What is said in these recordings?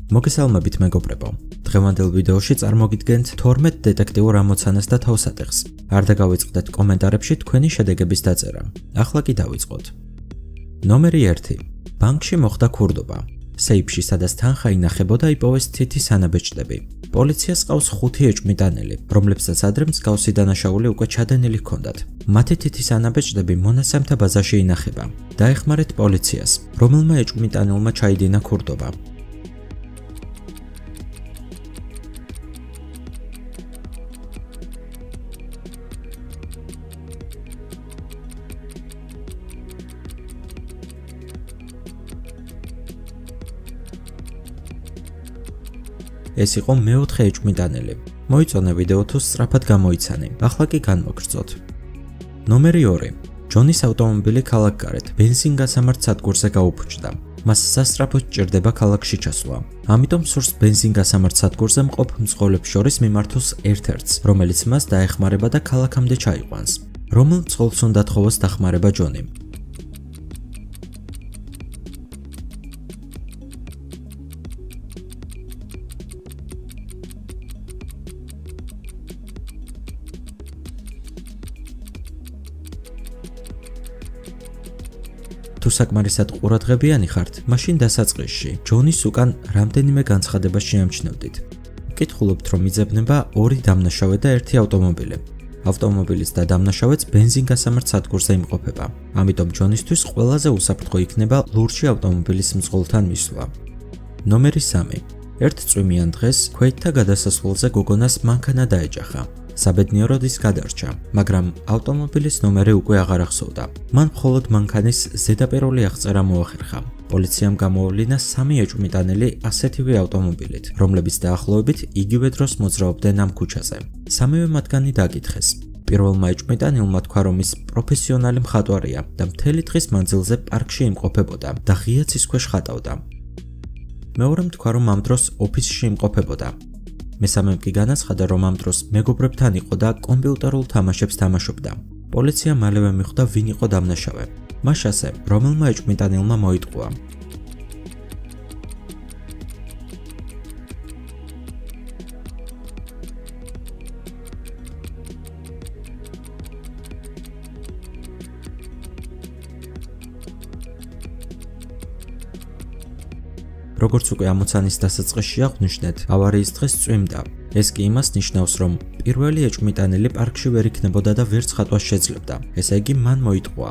მოგესალმებით მეგობრებო. დღევანდელ ვიდეოში წარმოგიდგენთ 12 დეტექტიურ ამოცანას და თავსატეხს. არ დაგავიწყდეთ კომენტარებში თქვენი შედეგების დაწერა. ახლა კი დავიწყოთ. ნომერი 1. ბანკში მოხდა ქურდობა. სეიფში, სადაც თანხა ინახებოდა, იპოვეს თითი სანაბეჭდები. პოლიციას ყავს 5 ეჭვმიტანილი, რომლებსაც ადრე მსგავსი დანაშაული უკვე ჩადენილი ჰქონდათ. მათი თითი სანაბეჭდები მონაცემთა ბაზაში ინახება. დაეხმარეთ პოლიციას, რომელმა ეჭვმიტანილმა ჩაიდინა ქურდობა. ეს იყო მეოთხე ეჭვმიტანილი. მოიწონე ვიდეო თუ სწრაფად გამოიცანე. ახლა კი განმოგრძოთ. ნომერი 2. ჯონის ავტომობილი ქალაქგარეთ ბენზინგასამართ სადგურზე გაუფუჭდა. მას სასწრაფოდ სჭირდება ქალაქში ჩასვლა. ამიტომ სურს ბენზინგასამართ სადგურზე მყოფ მძღოლებს შორის მიმართოს ერთ-ერთს, რომელიც მას დაეხმარება და ქალაქამდე ჩაიყვანს. რომელ მძღოლს უნდა თხოვოს დახმარება ჯონი? თუ საკმარისად ყურადღებიანი ხართ, მაშინ დასაწყისში ჯონის უკან რამდენიმე განცხადება შეამჩნევდით. ვკითხულობთ, რომ იძებნება 2 დამნაშავე და 1 ავტომობილი. ავტომობილის და დამნაშავეც ბენზინგასამართ სადგურზე იმყოფება. ამიტომ ჯონისთვის ყველაზე უსაფრთხო იქნება ლურჯი ავტომობილის მძღოლთან მისვლა. ნომერი 3. ერთ წვიმიან დღეს ქვეითთა გადასასვლელზე გოგონას მანქანა დაეჯახა. საბედნიეროდ ის გადარჩა, მაგრამ ავტომობილის ნომერი უკვე აღარ ახსოვდა. მან მხოლოდ მანქანის ზედაპირული აღწერა მოახერხა. პოლიციამ გამოავლინა 3 ეჭვმიტანილი ასეთივე ავტომობილით, რომლებიც დაახლოებით იგივე დროს მოძრაობდნენ ამ ქუჩაზე. სამივე მათგანი დაკითხეს. პირველმა ეჭვმიტანილმა თქვა, რომ ის პროფესიონალი მხატვარია და მთელი დღის მანძილზე პარკში იმყოფებოდა და ღია ცის ქვეშ ხატავდა. მეორემ თქვა, რომ ამ დროს ოფისში იმყოფებოდა. მესამემ კი განაცხადა, რომ ამ დროს მეგობრებთან იყო და კომპიუტერულ თამაშებს თამაშობდა. პოლიცია მალევე მიხვდა, ვინ იყო დამნაშავე. მას ასე, რომელმა ეჭვმიტანილმა მოიტყუა. როგორც უკვე ამოცანის დასაწყისში აღვნიშნეთ, ავარიის დღეს წვიმდა. ეს კი იმას ნიშნავს, რომ პირველი ეჭვმიტანილი პარკში ვერ იქნებოდა და ვერც ხატვას შეძლებდა. ესე იგი, მან მოიტყუა.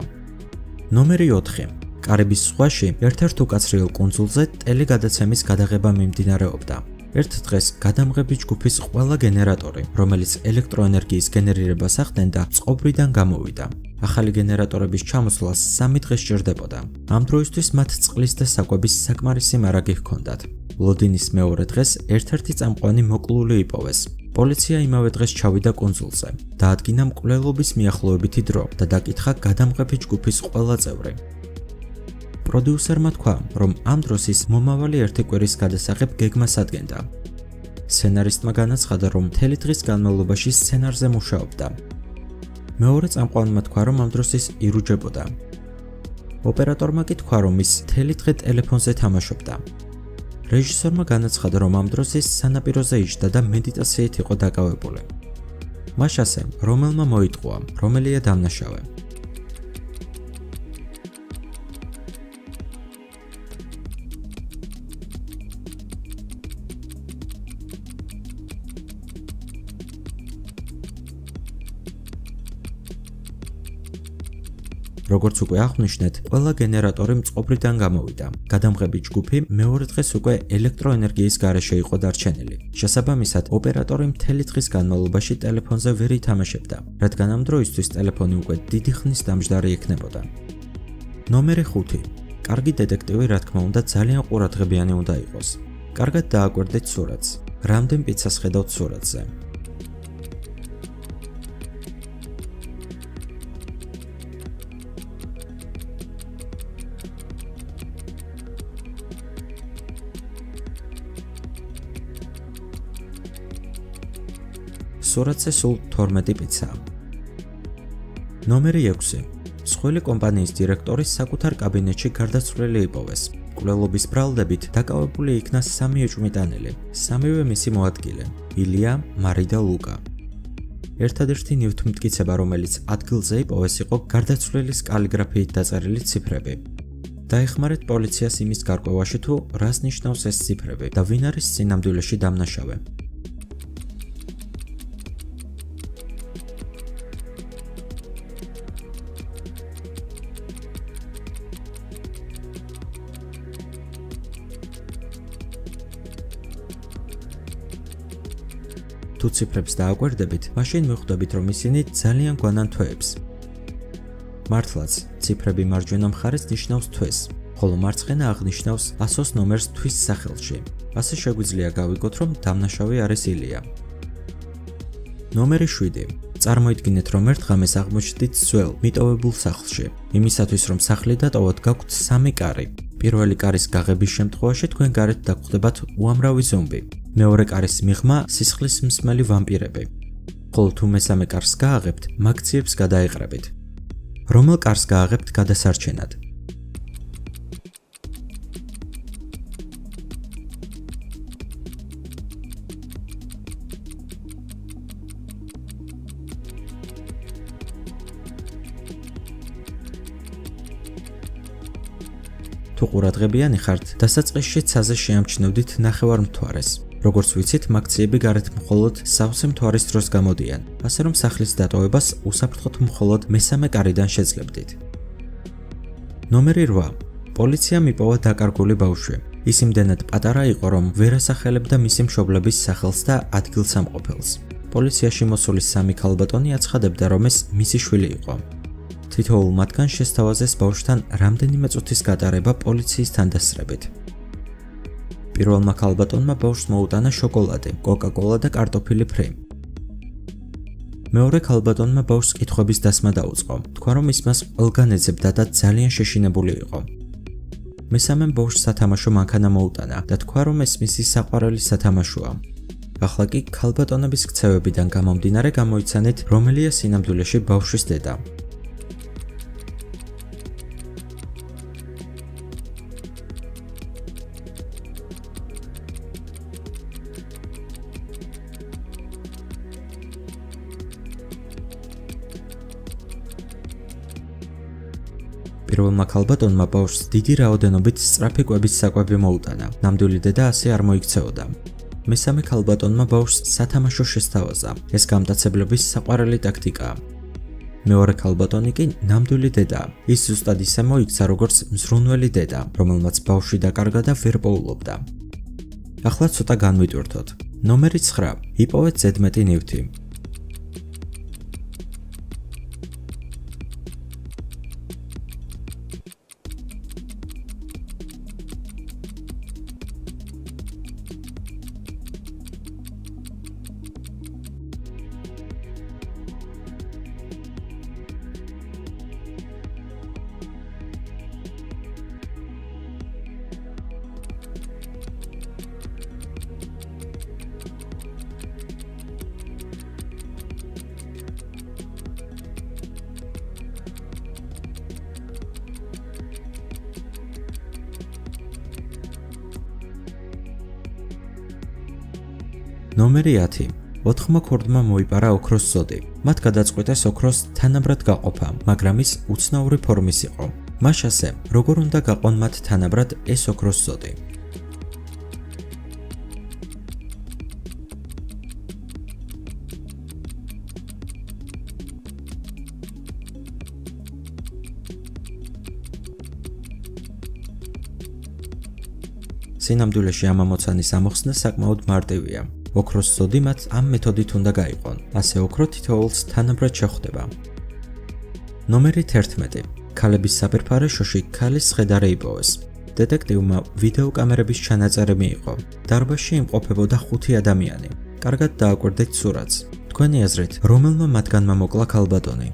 ნომერი 4. კარიბის ზღვაში ერთ-ერთ უკაცრიელ კუნძულზე ტელეგადაცემის გადაღება მიმდინარეობდა. ერთ დღეს გადამღები ჯგუფის ყველა გენერატორი, რომელიც ელექტროენერგიის გენერირებას ახდენდა, წყობრიდან გამოვიდა. ახალი გენერატორების ჩამოსვლას 3 დღე სჭირდებოდა. ამ დროისთვის მათ წყლის და საკვების საკმარისი მარაგი ჰქონდათ. ლოდინის მეორე დღეს ერთ-ერთი წამყვანი მოკლული იპოვეს. პოლიცია იმავე დღეს ჩავიდა კუნძულზე. დაადგინა მკვლელობის მიახლოებითი დრო და დაკითხა გადამღები ჯგუფის ყველა წევრი. პროდიუსერმა თქვა, რომ ამ დროს ის მომავალი 1 კვირის გადასაღებ გეგმას ადგენდა. სცენარისტმა განაცხადა, რომ მთელი დღის განმავლობაში სცენარზე მუშაობდა. მეორე წამყვანმა თქვა, რომ ამ დროს ის ირუჯებოდა. ოპერატორმა კი თქვა, რომ ის მთელი დღე ტელეფონზე თამაშობდა. რეჟისორმა განაცხადა, რომ ამ დროს ის სანაპიროზე იჯდა და მედიტაციით იყო დაკავებული. მას ასე, რომელმა მოიტყუა, რომელია დამნაშავე. როგორც უკვე აღვნიშნეთ, ყველა გენერატორი მწყობრიდან გამოვიდა. გადამღები ჯგუფი მეორე დღეს უკვე ელექტროენერგიის გარეშე იყო დარჩენილი. შესაბამისად, ოპერატორი მთელი დღის განმავლობაში ტელეფონზე ვერ ითამაშებდა, რადგან ამ დროისთვის ტელეფონი უკვე დიდი ხნის დამჯდარი იქნებოდა. ნომერი 5. კარგი დეტექტივი, რა თქმა უნდა, ძალიან ყურადღებიანი უნდა იყოს. კარგად დააკვირდეთ სურათს. რამდენ პიცას ხედავთ სურათზე? სურათზე სულ 12 პიცაა. ნომერი 6. მსხვილი კომპანიის დირექტორის საკუთარ კაბინეტში გარდაცვლილი იპოვეს. კვლელობის ბრალდებით დაკავებული იქნა 3 ეჭვმიტანილი, სამივე მისი მოადგილე, ილია, მარი და ლუკა. ერთადერთი ნივთმტკიცება, რომელიც ადგილზე იპოვეს, იყო გარდაცვლილის კალიგრაფიით დაწერილი ციფრები. დაეხმარეთ პოლიციას იმის გარკვევაში, თუ რას ნიშნავს ეს ციფრები და ვინ არის სინამდვილეში დამნაშავე. თუ ციფრებს დააკვირდებით, მაშინ მიხვდებით, რომ ისინი ძალიან გვანან თვეებს. მართლაც, ციფრები მარჯვენა მხარეს ნიშნავს თვეს, ხოლო მარცხენა აღნიშნავს ასოს ნომერს თვის სახელში. ასე შეგვიძლია გავიგოთ, რომ დამნაშავე არის ილია. ნომერი 7. წარმოიდგინეთ, რომ ერთ ღამეს აღმოჩნდით ძველ, მიტოვებულ სახლში. იმისათვის, რომ სახლი დატოვოთ, გაქვთ 3 კარი. პირველი კარის გაღების შემთხვევაში თქვენ გარეთ დაგხვდებათ უამრავი ზომბი. მეორე კარის მიღმა სისხლის მსმელი ვამპირები. ხოლო თუ მესამე კარს გააღებთ, მაგციებს გადაეყრებით. რომელ კარს გააღებთ გადასარჩენად? თუ ყურადღებიანი ხართ, დასაწყისში ცაზე შეამჩნევდით ნახევარმთვარეს. როგორც ვიცით, მაგციები გარეთ მხოლოდ სავსე მთვარის დროს გამოდიან, ასე რომ სახლის დატოვებას უსაფრთხოდ მხოლოდ მესამე კარიდან შეძლებდით. ნომერი 8. პოლიციამ იპოვა დაკარგული ბავშვი. ის იმდენად პატარა იყო, რომ ვერ ასახელებდა მისი მშობლების სახელს და ადგილსამყოფელს. პოლიციაში მოსული 3 ქალბატონი აცხადებდა, რომ ეს მისი შვილი იყო. თითოეულ მათგან შესთავაზეს ბავშვთან რამდენიმე წუთის გატარება პოლიციის თანდასწრებით. პირველმა ქალბატონმა ბავშვს მოუტანა შოკოლადი, კოკა-კოლა და კარტოფილი ფრი. მეორე ქალბატონმა ბავშვს კითხვების დასმა დაუწყო. თქვა, რომ ის მას ყველგან ეძებდა და ძალიან შეშინებული იყო. მესამემ ბავშვს სათამაშო მანქანა მოუტანა და თქვა, რომ ეს მისი საყვარელი სათამაშოა. ახლა კი ქალბატონების ქცევებიდან გამომდინარე გამოიცანეთ, რომელია სინამდვილეში ბავშვის დედა. პირველმა ქალბატონმა ბავშვს დიდი რაოდენობით სწრაფი კვების საკვები მოუტანა. ნამდვილი დედა ასე არ მოიქცეოდა. მესამე ქალბატონმა ბავშვს სათამაშო შესთავაზა. ეს გამტაცებლების საყვარელი ტაქტიკაა. მეორე ქალბატონი კი ნამდვილი დედაა. ის ზუსტად ისე მოიქცა, როგორც მზრუნველი დედა, რომელმაც ბავშვი დაკარგა და ვერ პოულობდა. ახლა ცოტა განვიტვირთოთ. ნომერი 9. იპოვეთ ზედმეტი ნივთი. ნომერი 10. 4 ქორდმა მოიპარა ოქროს ზოდი. მათ გადაწყვიტეს ოქროს თანაბრად გაყოფა, მაგრამ ის უცნაური ფორმის იყო. მას ასე, როგორ უნდა გაყონ მათ თანაბრად ეს ოქროს ზოდი? სინამდვილეში ამ ამოცანის ამოხსნა საკმაოდ მარტივია. ოქროს ზოდი მათ ამ მეთოდით უნდა გაიყონ, ასე ოქრო თითოეულს თანაბრად შეხვდება. ნომერი 11. ქალების საფერფარეშოში ქალის სხედარი იპოვეს. დეტექტივმა ვიდეო კამერების ჩანაწერი მიიღო. დარბაზში იმყოფებოდა 5 ადამიანი. კარგად დააკვირდეთ სურათს. თქვენი აზრით, რომელმა მათგანმა მოკლა ქალბატონი?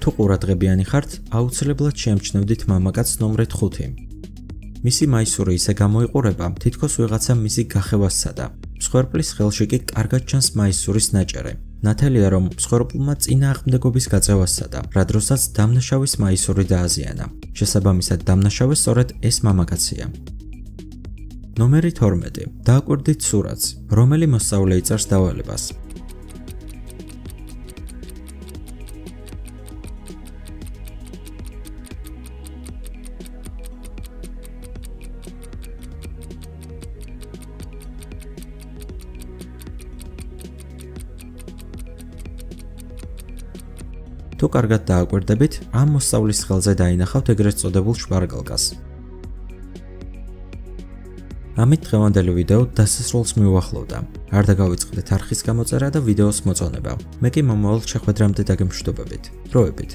თუ ყურადღებიანი ხართ, აუცილებლად შეამჩნევდით მამაკაცს ნომრით 5. მისი მაისური ისე გამოიყურება, თითქოს ვიღაცა მისი გახევას სცადა. მსხვერპლის ხელში კი კარგად ჩანს მაისურის ნაჭერი. ნათელია, რომ მსხვერპლმა წინააღმდეგობის გაწევა სცადა, რა დროსაც დამნაშავის მაისური დააზიანა. შესაბამისად, დამნაშავე სწორედ ეს მამაკაცია. ნომერი 12. დააკვირდით სურათს, რომელი მოსწავლე იწერს დავალებას. თუ კარგად დააკვირდებით, ამ მოსწავლის ხელზე დაინახავთ ეგრეთ წოდებულ შპარგალკას. ამით დღევანდელი ვიდეო დასასრულს მიუახლოვდა. არ დაგავიწყდეთ არხის გამოწერა და ვიდეოს მოწონება. მე კი მომავალ შეხვედრამდე დაგემშვიდობებით. დროებით.